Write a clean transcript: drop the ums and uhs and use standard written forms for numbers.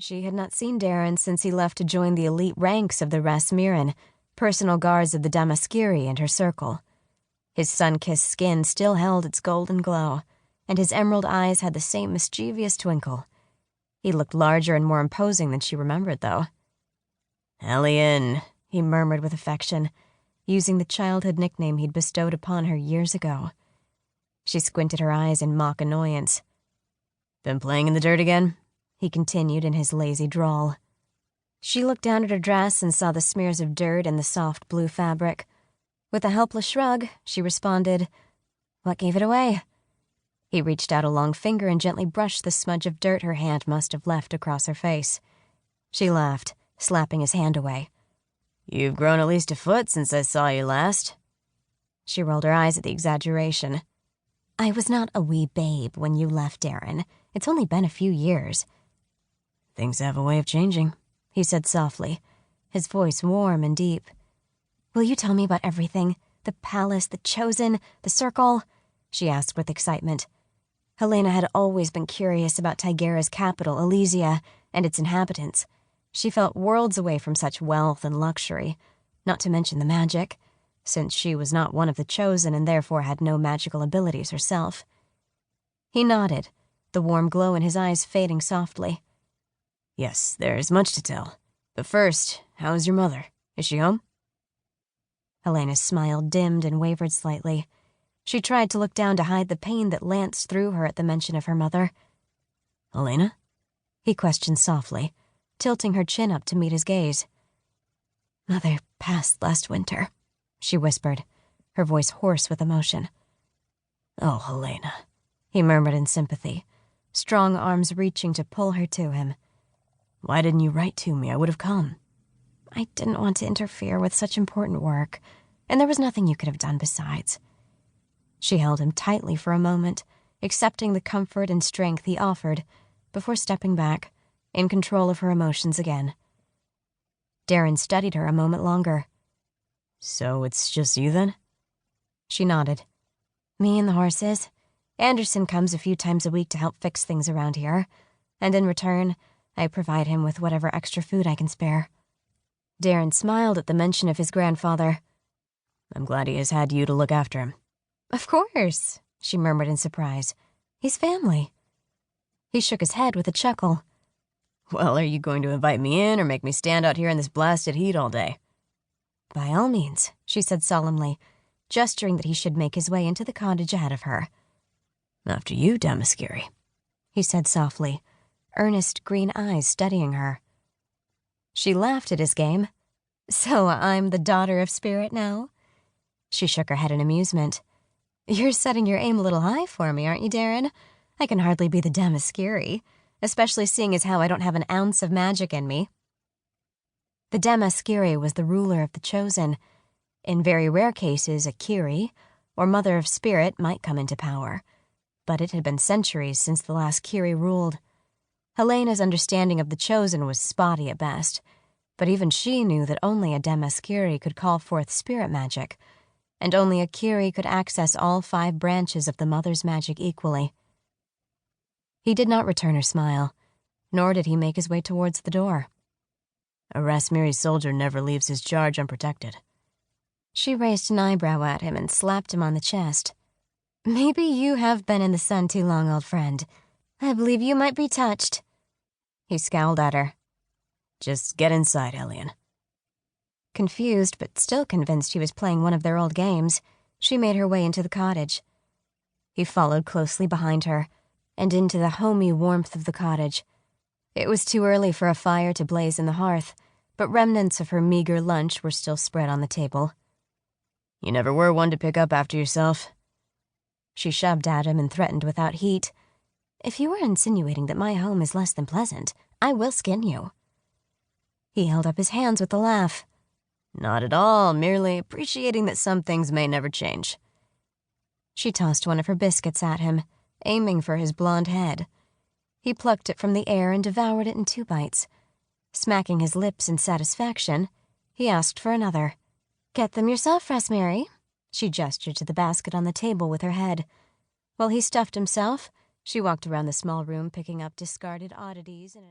She had not seen Darren since he left to join the elite ranks of the Rasmirin, personal guards of the Damaskiri and her circle. His sun-kissed skin still held its golden glow, and his emerald eyes had the same mischievous twinkle. He looked larger and more imposing than she remembered, though. "Helene," he murmured with affection, using the childhood nickname he'd bestowed upon her years ago. She squinted her eyes in mock annoyance. "Been playing in the dirt again?" he continued in his lazy drawl. She looked down at her dress and saw the smears of dirt in the soft blue fabric. With a helpless shrug, she responded, "What gave it away?" He reached out a long finger and gently brushed the smudge of dirt her hand must have left across her face. She laughed, slapping his hand away. "You've grown at least a foot since I saw you last." She rolled her eyes at the exaggeration. "I was not a wee babe when you left, Darren. It's only been a few years." "Things have a way of changing," he said softly, his voice warm and deep. "Will you tell me about everything? The palace, the chosen, the circle?" she asked with excitement. Helena had always been curious about Tigera's capital, Elysia, and its inhabitants. She felt worlds away from such wealth and luxury, not to mention the magic, since she was not one of the chosen and therefore had no magical abilities herself. He nodded, the warm glow in his eyes fading softly. "Yes, there is much to tell. But first, how is your mother? Is she home?" Helena's smile dimmed and wavered slightly. She tried to look down to hide the pain that lanced through her at the mention of her mother. "Helena?" he questioned softly, tilting her chin up to meet his gaze. "Mother passed last winter," she whispered, her voice hoarse with emotion. "Oh, Helena," he murmured in sympathy, strong arms reaching to pull her to him. "Why didn't you write to me? I would have come." "I didn't want to interfere with such important work, and there was nothing you could have done besides." She held him tightly for a moment, accepting the comfort and strength he offered, before stepping back, in control of her emotions again. Darren studied her a moment longer. "So it's just you, then?" She nodded. "Me and the horses. Anderson comes a few times a week to help fix things around here, and in return, I provide him with whatever extra food I can spare." Darren smiled at the mention of his grandfather. "I'm glad he has had you to look after him." "Of course," she murmured in surprise. "He's family." He shook his head with a chuckle. "Well, are you going to invite me in or make me stand out here in this blasted heat all day?" "By all means," she said solemnly, gesturing that he should make his way into the cottage ahead of her. "After you, Damaskiri," he said softly, earnest green eyes studying her. She laughed at his game. "So I'm the daughter of spirit now?" She shook her head in amusement. "You're setting your aim a little high for me, aren't you, Darren? I can hardly be the Damaskiri, especially seeing as how I don't have an ounce of magic in me." The Damaskiri was the ruler of the chosen. In very rare cases, a Kiri, or mother of spirit, might come into power. But it had been centuries since the last Kiri ruled. Helena's understanding of the chosen was spotty at best, but even she knew that only a Damaskiri could call forth spirit magic, and only a Kiri could access all 5 branches of the mother's magic equally. He did not return her smile, nor did he make his way towards the door. "A Rasmiri soldier never leaves his charge unprotected." She raised an eyebrow at him and slapped him on the chest. "Maybe you have been in the sun too long, old friend. I believe you might be touched." He scowled at her. "Just get inside, Helene." Confused, but still convinced he was playing one of their old games, she made her way into the cottage. He followed closely behind her, and into the homey warmth of the cottage. It was too early for a fire to blaze in the hearth, but remnants of her meager lunch were still spread on the table. "You never were one to pick up after yourself." She shoved at him and threatened without heat. "If you are insinuating that my home is less than pleasant, I will skin you." He held up his hands with a laugh. "Not at all, merely appreciating that some things may never change." She tossed one of her biscuits at him, aiming for his blonde head. He plucked it from the air and devoured it in 2 bites. Smacking his lips in satisfaction, he asked for another. "Get them yourself, Rasmiri." She gestured to the basket on the table with her head. While he stuffed himself, she walked around the small room picking up discarded oddities and